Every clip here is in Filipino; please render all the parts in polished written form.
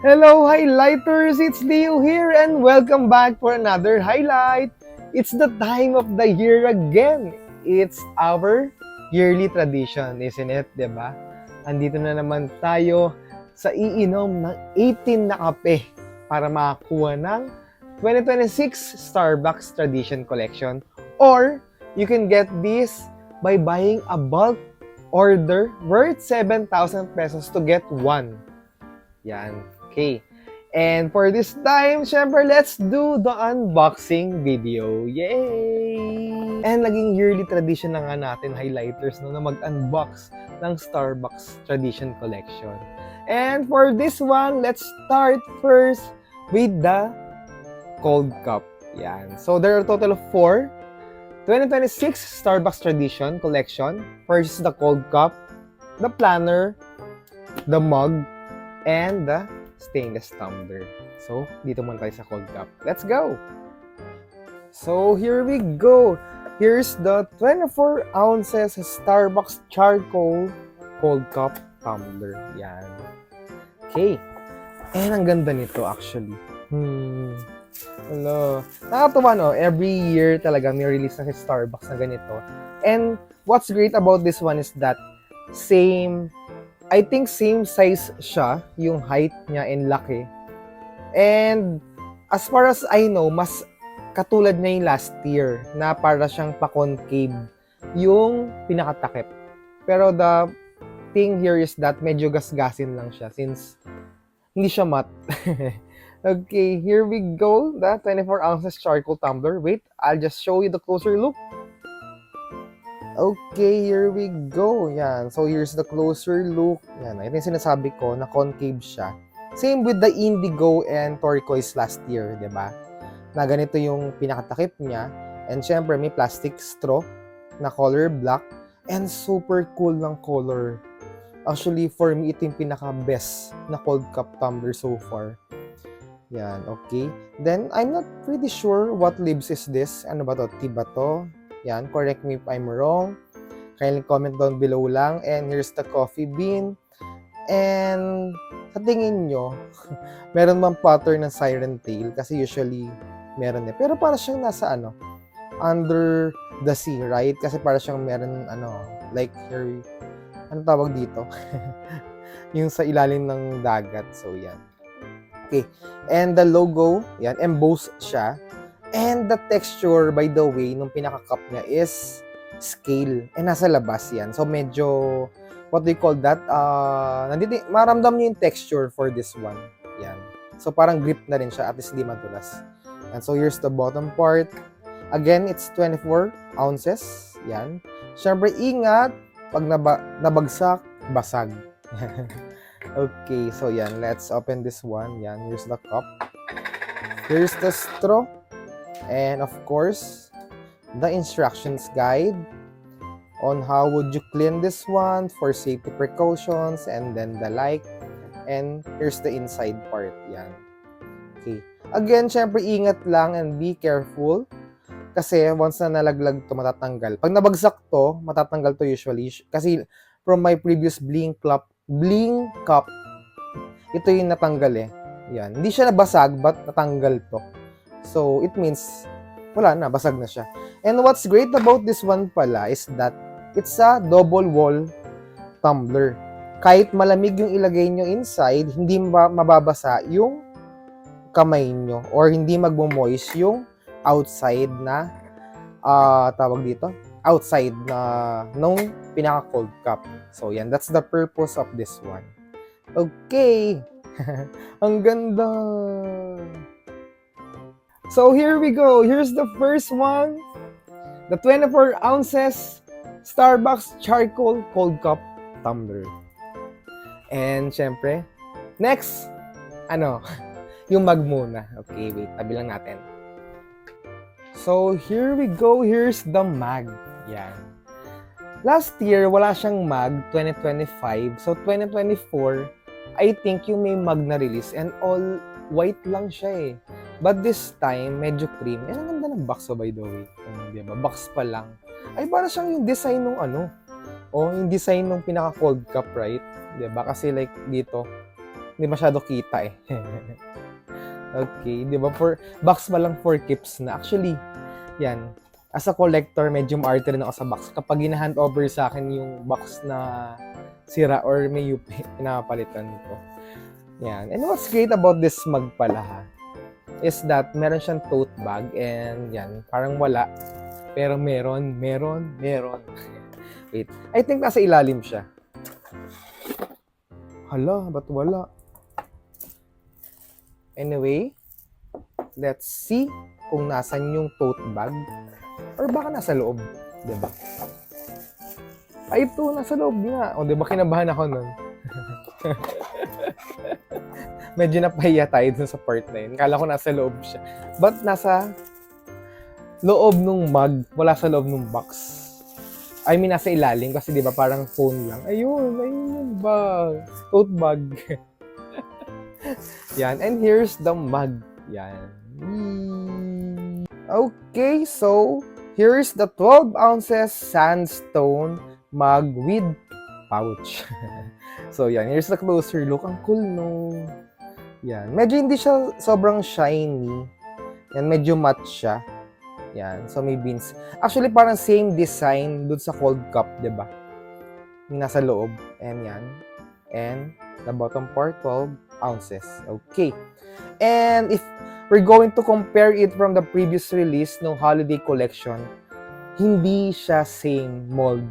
Hello, highlighters! It's Leo here and welcome back for another highlight. It's the time of the year again. It's our yearly tradition, isn't it? 'Di ba? Andito na naman tayo sa iinom ng 18 na kape para makakuha ng 2026 Starbucks Tradition Collection. Or you can get this by buying a bulk order worth 7,000 pesos to get one. Yan. Okay. And for this time, syempre, let's do the unboxing video. Yay! And naging yearly tradition na nga natin, highlighters, no, na mag-unbox ng Starbucks Tradition Collection. And for this one, let's start first with the cold cup. Yan. So there are a total of 4 2026 Starbucks Tradition Collection. First is the cold cup, the planner, the mug, and the stainless tumbler. So, dito muna tayo sa cold cup. Let's go! So, here we go. Here's the 24 ounces Starbucks charcoal cold cup tumbler. Yan. Okay. And ang ganda nito actually. Hello. Nakakatuwa, no? Every year talaga may release na si Starbucks na ganito. And what's great about this one is that I think same size siya, yung height niya and laki. And as far as I know, mas katulad niya yung last year na para siyang pa-concave yung pinakatakip. Pero the thing here is that medyo gasgasin lang siya since hindi siya matte. Okay, here we go. The 24 ounces charcoal tumbler. Wait, I'll just show you the closer look. Okay, here we go. Yan. So, here's the closer look. Yan. Ito yung sinasabi ko na concave siya. Same with the indigo and turquoise last year, di ba? Na ganito yung pinakatakip niya. And syempre, may plastic straw na color black. And super cool ng color. Actually, for me, ito yung pinaka-best na cold cup tumbler so far. Yan, okay. Then, I'm not pretty sure what leaves is this. Ano ba to? Tea ba to? Yan, correct me if I'm wrong. Kindly comment down below lang. And here's the coffee bean. And sa tingin nyo, meron bang pattern ng siren tail? Kasi usually, meron eh. Pero para siyang nasa under the sea, right? Kasi para siyang meron, like here, ano tawag dito? Yung sa ilalim ng dagat. So, yan. Okay. And the logo, yan, embossed siya. And the texture, by the way, nung pinaka-cup niya is scale. And nasa labas yan. So, medyo, what do you call that? Maramdam niyo yung texture for this one. Yan. So, parang grip na rin siya. At least di madulas. And so, here's the bottom part. Again, it's 24 ounces. Yan. Siyempre, ingat. Pag nabagsak, basag. Okay. So, yan. Let's open this one. Yan. Here's the cup. Here's the straw. And of course, the instructions guide on how would you clean this one for safety precautions and then the like. And here's the inside part. Yan. Okay. Again, syempre ingat lang and be careful. Kasi once na nalaglag to, matatanggal. Pag nabagsak to, matatanggal to usually. Kasi from my previous bling cup, ito yung natanggal eh. Yan. Hindi siya nabasag, but natanggal to. So, it means, wala na, basag na siya. And what's great about this one pala is that it's a double wall tumbler. Kahit malamig yung ilagay nyo inside, hindi mababasa yung kamay nyo or hindi magmo-moist yung outside na, tawag dito, outside na nung pinaka-cold cup. So, yan, that's the purpose of this one. Okay! Ang ganda! So here we go. Here's the first one. The 24 ounces Starbucks charcoal cold cup tumbler. And syempre, next, yung mug muna. Okay, wait, tabi lang natin. So here we go. Here's the mug. Yan. Last year, wala siyang mug, 2025. So 2024, I think yung may mug na release and all white lang siya eh. But this time, medyo cream. And ang ganda ng box by the way. Diba? Box pa lang. Ay, para siyang yung design nung yung design nung pinaka-cold cup, right? Diba? Kasi like dito, Hindi masyado kita eh. Okay, di ba? Box pa lang 4 keeps na. Actually, yan. As a collector, medyo maarte rin ako sa box. Kapag ina-hand over sa akin yung box na sira or may UP, pinapalitan ko. Yan. And what's great about this mug pala ha, is that meron siyang tote bag and yan, parang wala. Pero meron. Wait, I think nasa ilalim siya. Hala, ba't wala? Anyway, let's see kung nasan yung tote bag. Or baka nasa loob, diba? Ay, ito, nasa loob nga. O, diba, kinabahan ako nun. Medyo napahiya tayo dun sa part na yun. Kala ko nasa loob siya. But nasa loob nung mug, wala sa loob nung box. I mean, nasa ilalim kasi diba parang phone lang. Ayun yung bag. Tote bag. Yan. And here's the mug. Yan. Okay, so here's the 12 ounces sandstone mug with pouch. So yan, here's the closer look. Ang cool, no? Yan. Medyo hindi siya sobrang shiny. Yan, medyo matte siya. Yan. So may beans. Actually, parang same design dun sa cold cup, diba? Yung nasa loob. And yan. And the bottom part, 12 ounces. Okay. And if we're going to compare it from the previous release no holiday collection, hindi siya same mold.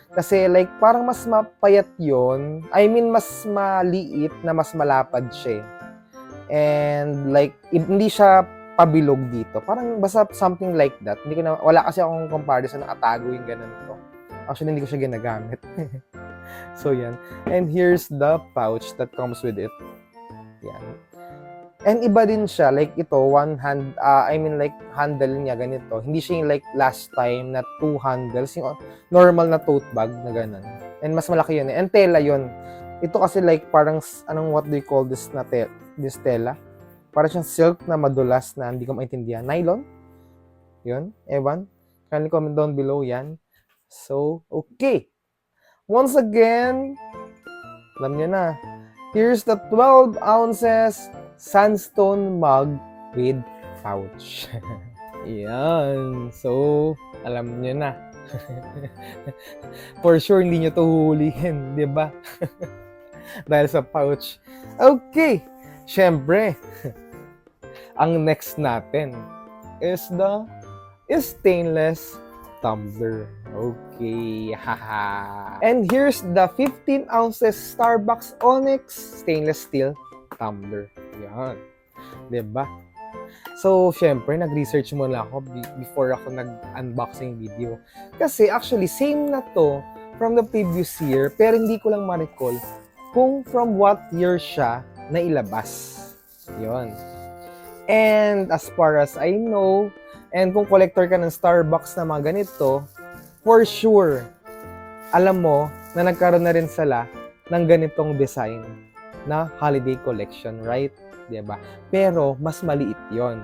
Kasi like parang mas mapayat yon. I mean mas maliit na mas malapad siya. And like hindi siya pabilog dito. Parang basta something like that. Hindi ko na, wala kasi akong comparison na atago yung ganun to. Actually hindi ko siya ginagamit. So yan. And here's the pouch that comes with it. Yan. And iba din siya, like ito, one hand, like handle niya ganito. Hindi siya yung like last time na 2 handles, yung normal na tote bag na ganun. And mas malaki yun. And tela yun. Ito kasi like parang, what do you call this na this tela? Parang siyang silk na madulas na hindi ko maintindihan. Nylon? Yun, ewan. Kindly comment down below yan. So, okay. Once again, alam niyo na, here's the 12 ounces sandstone mug with pouch. Yan. So, alam nyo na. For sure, hindi nyo to huhulihin, di ba? Dahil sa pouch. Okay. Siyempre, ang next natin is the stainless tumbler. Okay. Haha. And here's the 15 ounces Starbucks Onyx stainless steel tumbler. Yan. Diba? So, syempre, nag-research muna ako before ako nag-unboxing video. Kasi, actually, same na to from the previous year, pero hindi ko lang ma-recall kung from what year siya nailabas. Yon. And, as far as I know, and kung collector ka ng Starbucks na mga ganito, for sure, alam mo na nagkaroon na rin sila ng ganitong design na holiday collection, right? Diba? Pero, mas maliit yon.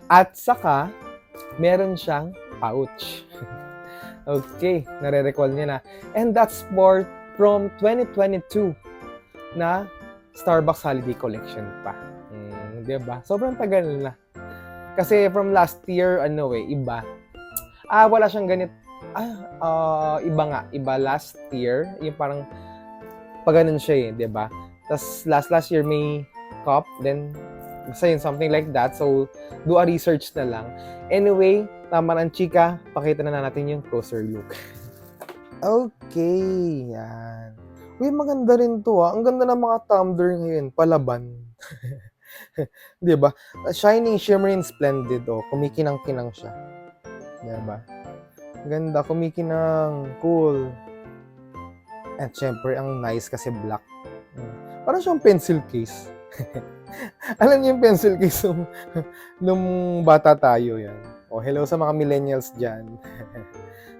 At saka, meron siyang pouch. Okay, nare-recall niya na. And that's from 2022 na Starbucks Holiday Collection pa. Diba? Sobrang tagal na. Kasi from last year, iba. Wala siyang ganit. Iba nga. Iba last year. Yung parang, pag ganun siya diba? Tapos last year may cup, then basta yun, something like that. So, do a research na lang. Anyway, tama ng chika, pakita na natin yung closer look. Okay, yan. Uy, maganda rin to Ang ganda ng mga tumbler ngayon, palaban. Diba? Shining, shimmering, splendid kumikinang-kinang siya. Diba? Ganda, kumikinang, cool. At syempre, ang nice kasi black. Parang siyang pencil case. Alam niyo yung pencil case nung bata tayo yan. Hello sa mga millennials dyan.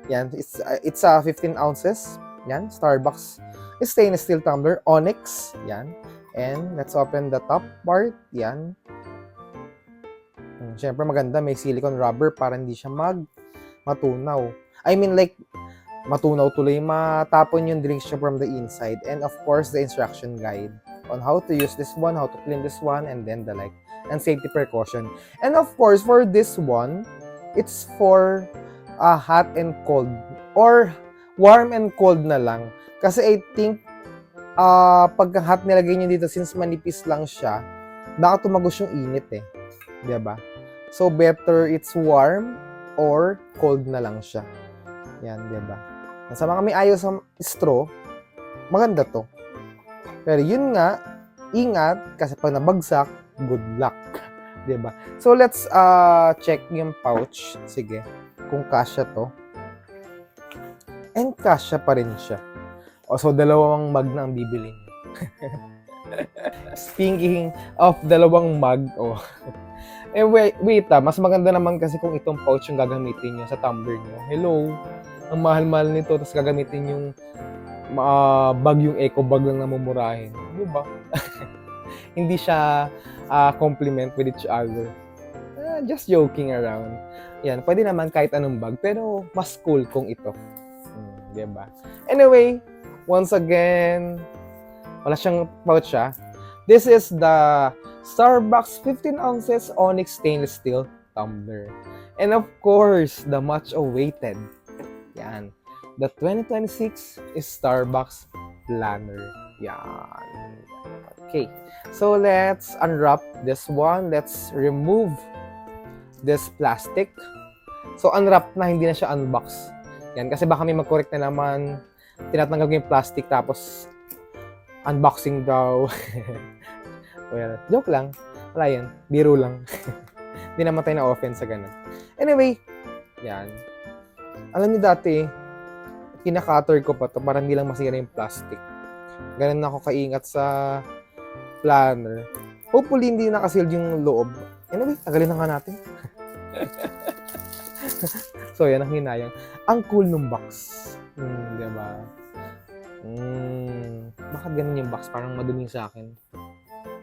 Yan, it's 15 ounces. Yan, Starbucks. It's stainless steel tumbler, Onyx. Yan. And let's open the top part. Yan. Siyempre maganda, may silicone rubber para hindi siya matunaw. I mean like, matunaw tuloy, matapon yung drinks siya from the inside. And of course, the instruction guide. on how to use this one, how to clean this one, and then the like, and safety precaution. And of course, for this one, it's for hot and cold, or warm and cold na lang. Kasi I think, pagka hot nilagay nyo dito, since manipis lang siya, baka tumagos yung init eh. Diba? So, better it's warm or cold na lang siya. Yan, diba? Sa mga may ayaw sa straw, maganda to. Pero yun nga, ingat, kasi pag nabagsak, good luck. Diba? So, let's check yung pouch. Sige, kung kasya to. And kasya pa rin siya. So, dalawang mug na ang bibili niyo. Speaking of dalawang mug, wait mas maganda naman kasi kung itong pouch yung gagamitin niyo sa tumbler niyo. Hello, ang mahal-mahal nito, tapos gagamitin yung bag, yung eco bag lang na mumurahin. Di ba? Hindi siya compliment with each other. Just joking around. Yan, pwede naman kahit anong bag, pero mas cool kung ito. Di ba? Anyway, once again, wala siyang pouch siya. This is the Starbucks 15 ounces Onyx stainless steel tumbler. And of course, the much awaited, yan, the 2026 is Starbucks planner. Yan. Okay. So let's unwrap this one. Let's remove this plastic. So unwrap na, hindi na siya unbox. Yan, kasi baka may mag-correct na naman, tinatanggal ko yung plastic tapos unboxing daw. Well, joke lang. Wala yan. Biro lang. Hindi naman tayo na-offense sa ganun. Anyway, yan. Alam niyo dati, kinakater ko pa to para hindi lang masira yung plastic. Ganun ako kaingat sa planner. Hopefully, hindi nakasealed yung loob. Anyway, tagalin na nga natin. So, yan ang hinayang. Ang cool ng box. Diba? Bakit ganun yung box? Parang madumi sa akin.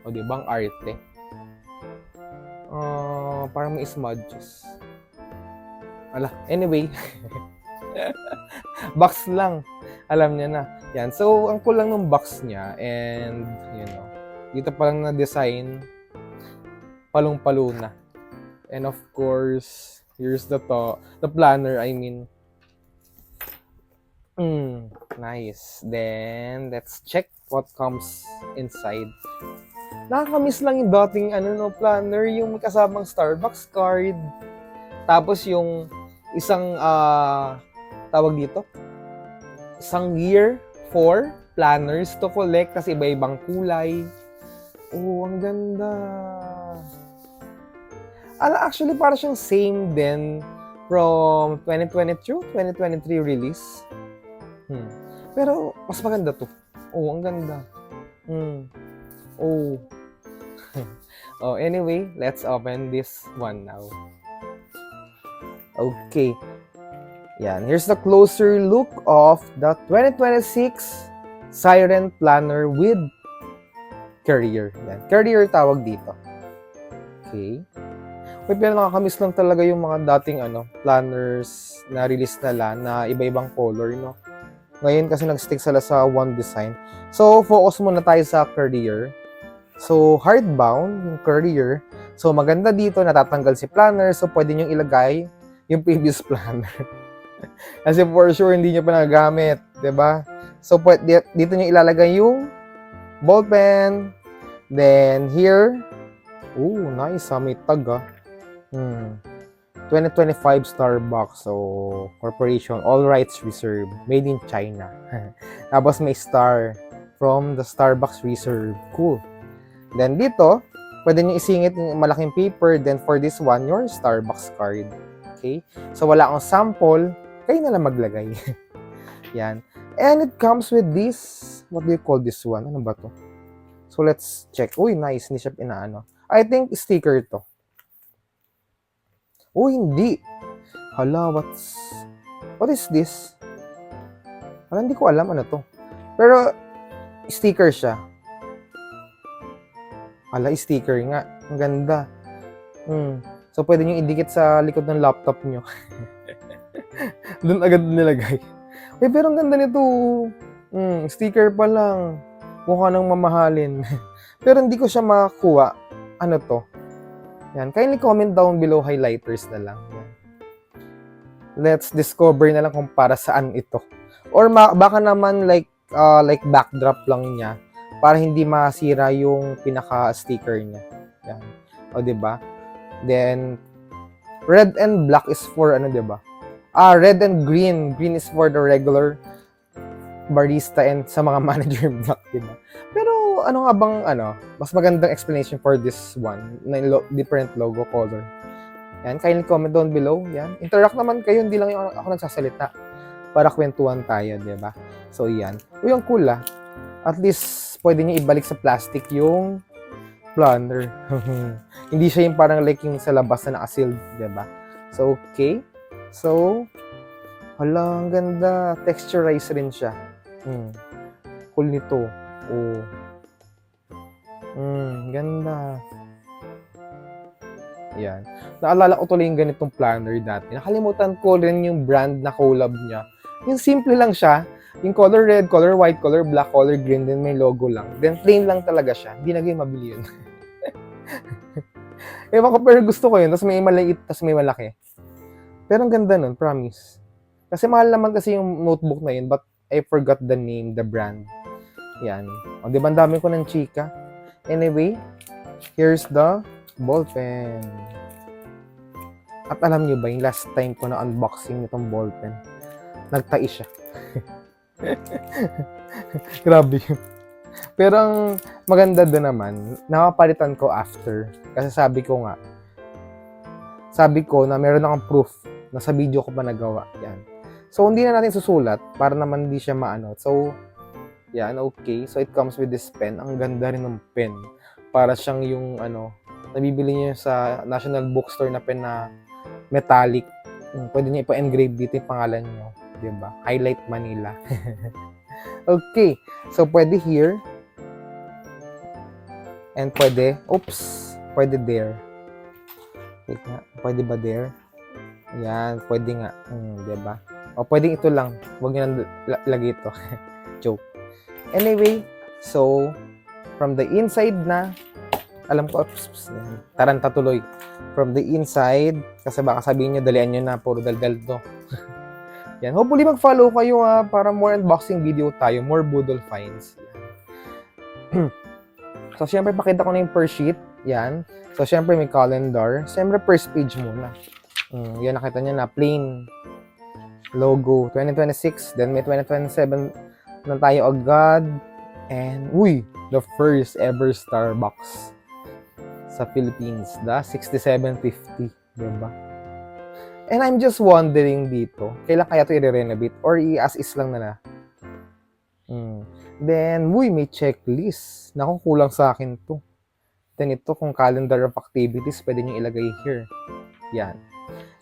O diba? Ang arte. Parang may smudges. Ala, anyway. Box lang. Alam niya na. Yan. So, ang cool lang ng box niya. And, you know, dito pa lang na-design. Palong-palo na. And of course, here's the planner, I mean. Nice. Then, let's check what comes inside. Nakakamiss lang yung dating planner, yung may kasamang Starbucks card. Tapos yung isang, tawag dito, isang year for planners to collect kasi iba-ibang kulay. Oh, ang ganda. Actually, para siyang same din from 2022, 2023 release. Pero, mas maganda to. Oh, ang ganda. Oh. Oh, anyway, let's open this one now. Okay. Yan. Here's the closer look of the 2026 Siren Planner with Carrier. Yan. Carrier tawag dito. Okay. Pero nakakamiss lang talaga yung mga dating planners na release nila na iba-ibang color, no? Ngayon kasi nag-stick sila sa one design. So, focus muna tayo sa Carrier. So, hardbound, yung Carrier. So, maganda dito, natatanggal si planner. So, pwede nyo ilagay yung previous planner. Kasi for sure, hindi nyo pa nagagamit. Diba? So, dito nyo ilalagay yung ballpen. Then, here. Oh, nice. May tag, 2025 Starbucks. So, corporation, all rights reserved. Made in China. Tapos may star from the Starbucks Reserve. Cool. Then dito, pwede nyo isingit yung malaking paper. Then for this one, your Starbucks card. Okay? So, wala akong sample. Kayo na lang maglagay. Yan. And it comes with this, what do you call this one? Ano ba to? So, let's check. Uy, nice. Hindi siya pinaano. I think sticker to. Oh, hindi. Hala, what is this? Hala, hindi ko alam ano to. Pero, sticker siya. Hala, sticker nga. Ang ganda. So, pwede nyo idikit sa likod ng laptop nyo. Doon agad nilagay. Pero ang ganda nito. Sticker pa lang. Mukha nang mamahalin. Pero hindi ko siya makakuha. Ano to? Yan. Kindly comment down below highlighters na lang. Yan. Let's discover na lang kung para saan ito. Or baka naman like backdrop lang niya para hindi masira yung pinaka-sticker niya. Yan. O, diba? Then, red and black is for ano, diba? Red and green. Green is for the regular barista and sa mga manager black, diba? Pero, ano nga bang, mas magandang explanation for this one na different logo color. Yan, kindly comment down below. Yan. Interact naman kayo, hindi lang yung ako nagsasalita. Para kwentuhan tayo, diba? So, yan. Uy, ang cool, At least, pwede niyo ibalik sa plastic yung planner. Hindi siya yung parang like yung sa labas na naka-sealed, diba? So, okay. So, hala, ang ganda. Texturize rin siya. Cool nito. Oh. Ganda. Yan. Naalala ko tuloy yung ganitong planner dati. Nakalimutan ko rin yung brand na collab niya. Yung simple lang siya. Yung color red, color white, color black, color green, then may logo lang. Then plain lang talaga siya. Hindi naging mabili yun. Ewan ko, pero gusto ko yun. Tapos may maliit, tapos may malaki. Pero ang ganda nun, promise. Kasi mahal naman kasi yung notebook na yun, but I forgot the name, the brand. Yan. O, diba, ang dami ko ng chika. Anyway, here's the ballpen. At alam nyo ba, yung last time ko na unboxing nitong ballpen, nagtai siya. Grabe yun. Pero ang maganda doon naman, nakapalitan ko after. Kasi sabi ko na meron akong proof na sa video ko pa nagawa. Yan. So, hindi na natin susulat para naman hindi siya maano. So, yan, okay. So, it comes with this pen. Ang ganda rin ng pen. Para siyang yung, nabibili niyo sa National Bookstore na pen na metallic. Pwede niyo ipa-engrave dito yung pangalan niyo. Diba? Highlight Manila. Okay. So, pwede here. And pwede there. Wait nga. Pwede ba there? Ayan. Pwede nga. Diba? O, pwede ito lang. Huwag nyo nang lagay ito. Joke. Anyway, so, from the inside na, alam ko, taranta tuloy. From the inside, kasi baka sabihin nyo, dalian nyo na, puro daldal to. Yan. Hopefully, mag-follow kayo para more unboxing video tayo, more Budol finds. So, syempre, pakita ko na yung per sheet. Yan. So, syempre, may calendar. Syempre, first page muna. Yan, nakita nyo na, plain logo, 2026. Then, may 2027 na tayo agad. And, the first ever Starbucks sa Philippines, the 6750, diba? And I'm just wondering dito, kailan kaya ito i-renovate or i-as-is lang na. Then, may checklist. Naku, kulang sa akin to. Then ito, kung calendar of activities, pwede nyo ilagay here. Yan.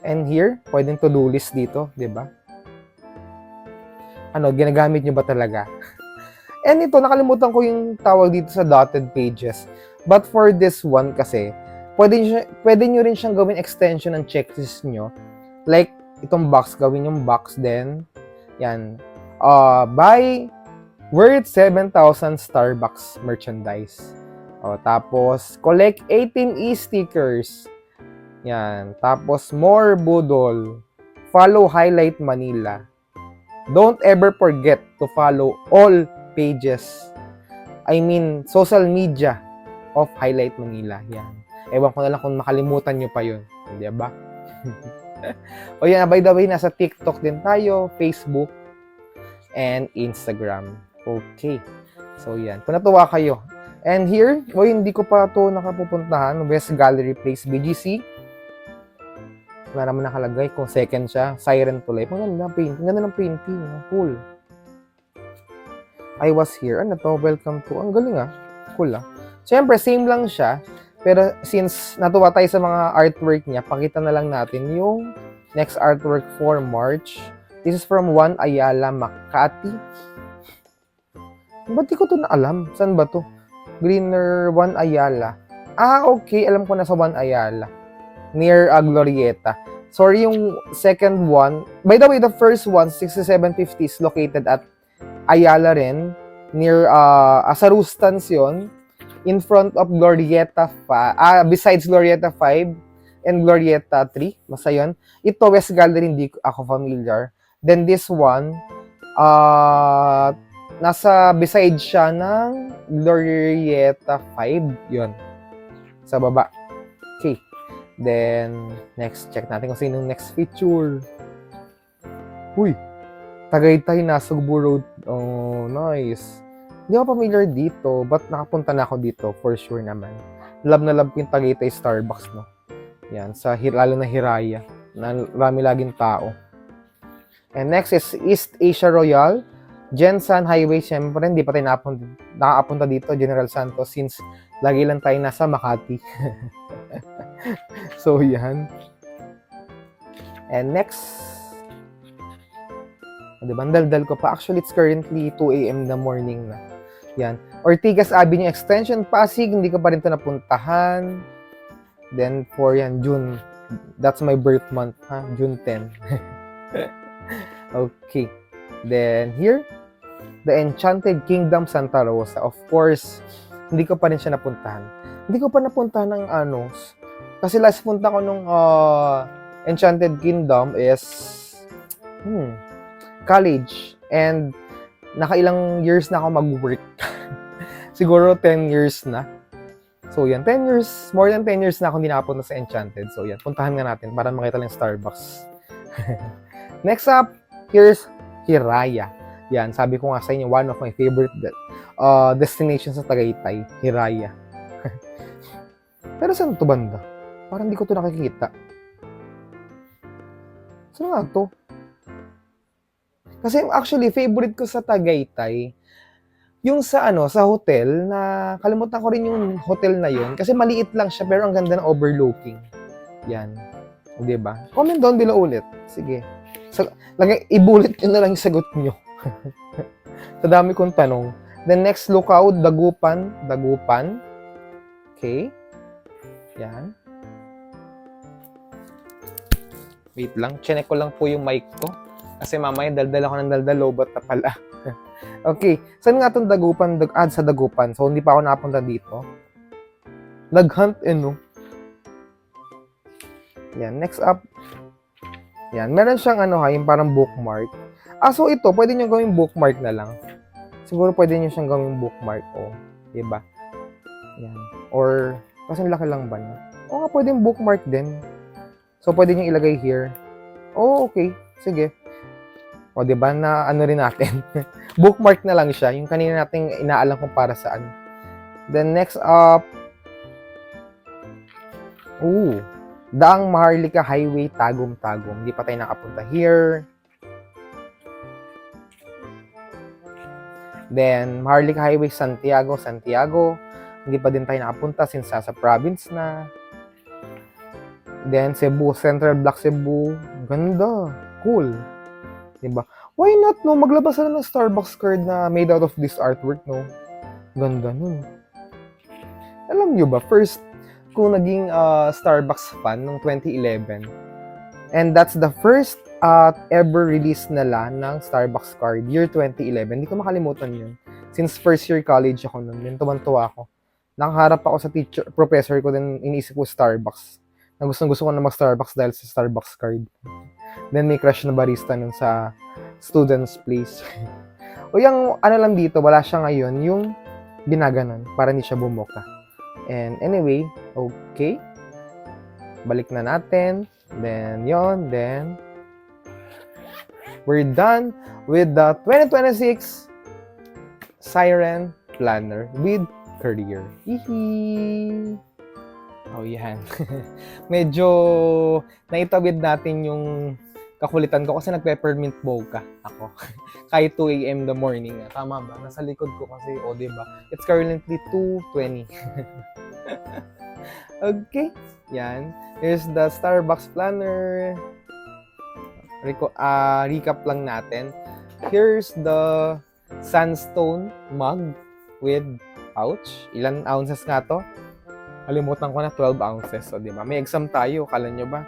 And here, pwedeng to-do list dito, diba? Ginagamit nyo ba talaga? And ito, nakalimutan ko yung tawag dito sa dotted pages. But for this one kasi, pwede nyo rin siyang gawin extension ng checklist nyo. Like, itong box, gawin yung box din. Yan. Buy worth 7,000 Starbucks merchandise. Tapos, collect 18 e-stickers. Yan. Tapos, more Budol. Follow Highlight Manila. Don't ever forget to follow all pages. I mean, social media of Highlight Manila. Yan. Ewan ko na lang kung makalimutan nyo pa yun. Hindi ba? O yan, by the way, nasa TikTok din tayo, Facebook, and Instagram. Okay. So yan. Kung natuwa kayo. And here, hindi ko pa ito nakapupuntahan. West Gallery Place, BGC. Wala naman nakalagay kung second siya. Siren to Life. Ang ganda ng painting. Cool. I was here. Ano to? Welcome to. Ang galing Cool Siyempre, same lang siya. Pero since natuwa tayo sa mga artwork niya, pakita na lang natin yung next artwork for March. This is from Juan Ayala, Makati. Ba't di ko ito na alam? Saan ba to? Greener Juan Ayala. Okay. Alam ko na sa Juan Ayala. Near Glorieta. Sorry, yung second one. By the way, the first one, 6750, is located at Ayala rin. near Asarustans yon, in front of Glorieta besides Glorieta 5 and Glorieta 3, basta yun. Ito, West Gallery, hindi ako familiar. Then this one, nasa beside siya ng Glorieta 5, yun, sa baba. Okay. Then, next, check natin kung sino yung next feature. Uy, Tagaytay, Nasugbu Road. Oh, nice. Hindi ako familiar dito, but nakapunta na ako dito, for sure naman. Love na love ko yung Tagaytay Starbucks, no? Yan, lalo na Hiraya. Marami laging tao. And next is East Asia Royal. Jensan Highway, syempre, hindi pa tayo nakakapunta dito, General Santos, since lagi lang tayo nasa Makati. So, yan. And next, diba, daldal ko pa. Actually, it's currently 2 a.m. in the morning na. Yan. Ortigas Avenue Extension, Pasig, hindi ko pa rin ito napuntahan. Then, for yan, June. That's my birth month, ha? June 10. Okay. Then, here, the Enchanted Kingdom, Santa Rosa. Of course, hindi ko pa rin siya napuntahan. Hindi ko pa napuntahan ng kasi last punta ko nung Enchanted Kingdom is college. And nakailang years na ako mag-work. Siguro 10 years na. So yan, 10 years, more than 10 years na ako hindi nakapunta sa Enchanted. So yan, puntahan nga natin para makita lang Starbucks. Next up, here's Hiraya. Yan, sabi ko nga sa inyo, one of my favorite destinations sa Tagaytay, Hiraya. Pero saan ito banda? Parang hindi ko ito nakikita. Saan nga ito? Kasi actually, favorite ko sa Tagaytay, yung sa sa hotel, na kalimutan ko rin yung hotel na yun. Kasi maliit lang siya, pero ang ganda ng overlooking. Yan. Di ba? Comment down below ulit. Sige. Ibulit nyo na lang yung sagot nyo. Sa dami kong tanong. The next lookout, Dagupan. Dagupan. Okay. Yan. Wait lang. Chinek ko lang po yung mic ko. Kasi mamaya daldal ako ng daldal. Lobot na pala. Okay. Saan nga itong Dagupan? Sa Dagupan. So, hindi pa ako nakapunta dito. Nag-hunt no? Yan. Next up. Yan. Meron siyang yung parang bookmark. So ito, pwede nyo gawing bookmark na lang. Siguro pwede nyo siyang gawing bookmark. Diba? Yan. Or, kasi laki lang ba niya? Nga, pwedeng bookmark din. So, pwede nyo ilagay here. Okay. Sige. Diba? Na rin natin. Bookmark na lang siya. Yung kanina nating inaalam kung para saan. Then, next up. Daang Maharlika Highway, Tagum-Tagum. Hindi pa tayo nakapunta here. Then, Maharlika Highway, Santiago. Hindi pa din tayo nakapunta since sa province na. Then, Cebu, Central Block Cebu. Ganda. Cool. Diba? Why not, no? Maglabas na ng Starbucks card na made out of this artwork, no? Ganda nun. Alam nyo ba, first ko naging Starbucks fan noong 2011. And that's the first ever release nila ng Starbucks card, year 2011. Hindi ko makalimutan yun. Since first year college ako nun, tuwan-tuwa ako. Nakaharap ako sa professor ko, din iniisip ko Starbucks. Na gusto ko na mag-Starbucks dahil sa Starbucks card. Then may crush na barista nun sa student's place. Yung lang dito, wala siya ngayon, yung binaganon, para hindi siya bumuka. And anyway, okay. Balik na natin. Then, we're done with the 2026 Siren Planner with Career. Hihi! Yan. Medyo naitawid natin yung kakulitan ko kasi nagpe-permit mocha ako. Kahit 2 a.m. the morning. Tama ba? Nasa likod ko kasi, diba? It's currently 2:20. Okay. Yan. Here's the Starbucks planner. Recap lang natin. Here's the sandstone mug with pouch. Ilan ounces nga to? Kalimutan ko na, 12 ounces. So, diba? May exam tayo. Kala nyo ba?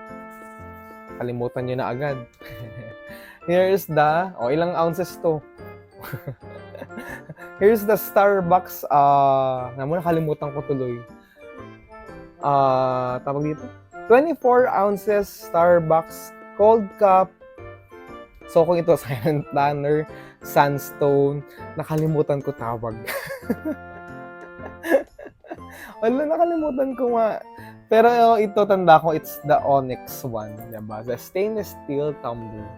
Kalimutan nyo na agad. Here's the, ilang ounces to? Here's the Starbucks, nakalimutan ko tuloy. Tawag dito? 24 ounces Starbucks cold cup. So, kung ito, Silent Planner, Sandstone, nakalimutan ko tawag. Wala, nakalimutan ko nga. Pero ito, tanda ko, it's the Onyx one. Diba? The stainless steel tumbler.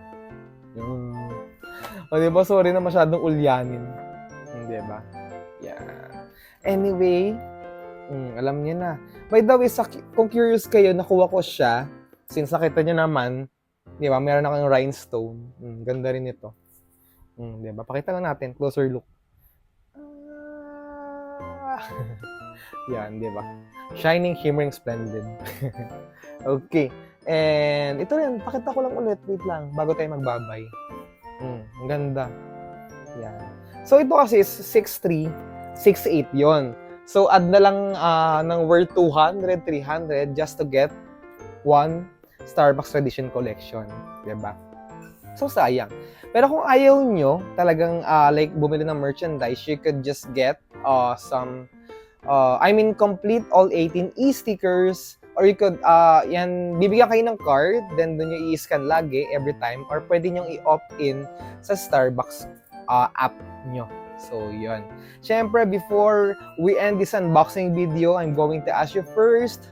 O, diba? Sorry na masyadong ulyanin. Diba? Yeah. Anyway, alam niyo na. By the way, kung curious kayo, nakuha ko siya. Since nakita niyo naman, di ba, meron akong rhinestone. Ganda rin ito. Di ba? Pakita lang natin. Closer look. Yan, di ba? Shining, shimmering, splendid. Okay. And ito rin, pakita ko lang ulit. Wait lang, bago tayo magbabay. Ang ganda. Yan. So, ito kasi is 6'3", 6'8" yon. So, add na lang ng worth 200, 300 just to get one Starbucks Tradition Collection. Diba? So, sayang. Pero kung ayaw nyo, talagang like bumili ng merchandise, you could just get some, complete all 18 e-stickers, or you could, bibigyan kayo ng card, then dun yung i-scan lagi every time, or pwede nyong i-opt-in sa Starbucks app nyo. So, yun. Siyempre, before we end this unboxing video, I'm going to ask you first,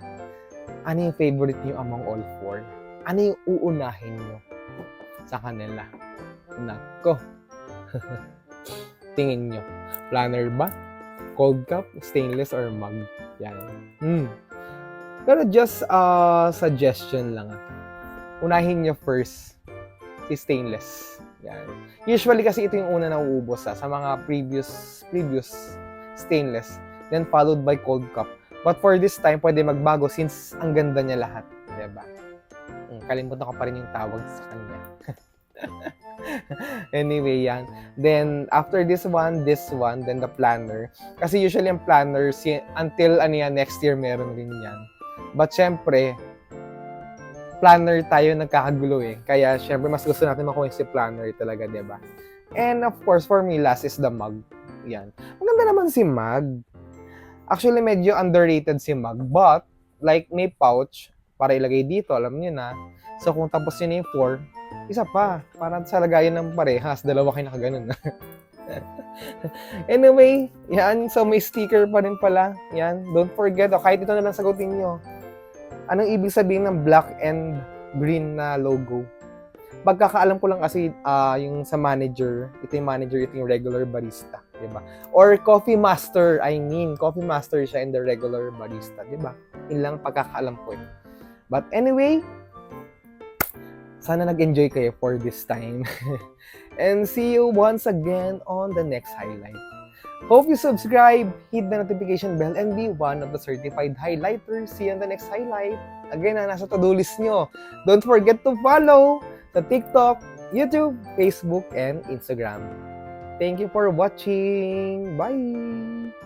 ano yung favorite nyo among all four? Ano yung uunahin nyo sa kanila? Nako. Tingin nyo. Planner ba? Cold cup? Stainless or mug? Yan. Pero just suggestion lang. Unahin nyo first si stainless. Yan. Usually kasi ito yung una na uubos sa mga previous stainless, then followed by cold cup. But for this time, pwede magbago since ang ganda niya lahat. Diba? Kalimutan ko pa rin yung tawag sa kanya. Anyway, yan. Then, after this one, then the planner. Kasi usually ang planner, until next year meron rin yan. But syempre, planner tayo nagkakagulo eh. Kaya syempre mas gusto natin makuha si planner talaga, 'di ba? And of course, for me last is the mug. Yan. Maganda naman si mug. Actually medyo underrated si mug, but like may pouch para ilagay dito, alam niyo na. So kung tapos yun yung 4, isa pa para sa lagayan ng parehas, dalawa kayo nakaganon. Anyway, yan. So may sticker pa rin pala. Yan. Don't forget, kahit ito na lang sagutin nyo. Anong ibig sabihin ng black and green na logo? Pagkakaalam ko lang kasi yung sa manager, ito yung regular barista, 'di ba? Or coffee master, coffee master siya and the regular barista, 'di ba? Yun lang pagkakaalam ko. But anyway, sana nag-enjoy kayo for this time. And see you once again on the next highlight. Hope you subscribe, hit the notification bell, and be one of the certified highlighters. See you on the next highlight. Again, nasa to-do list nyo. Don't forget to follow sa TikTok, YouTube, Facebook, and Instagram. Thank you for watching. Bye!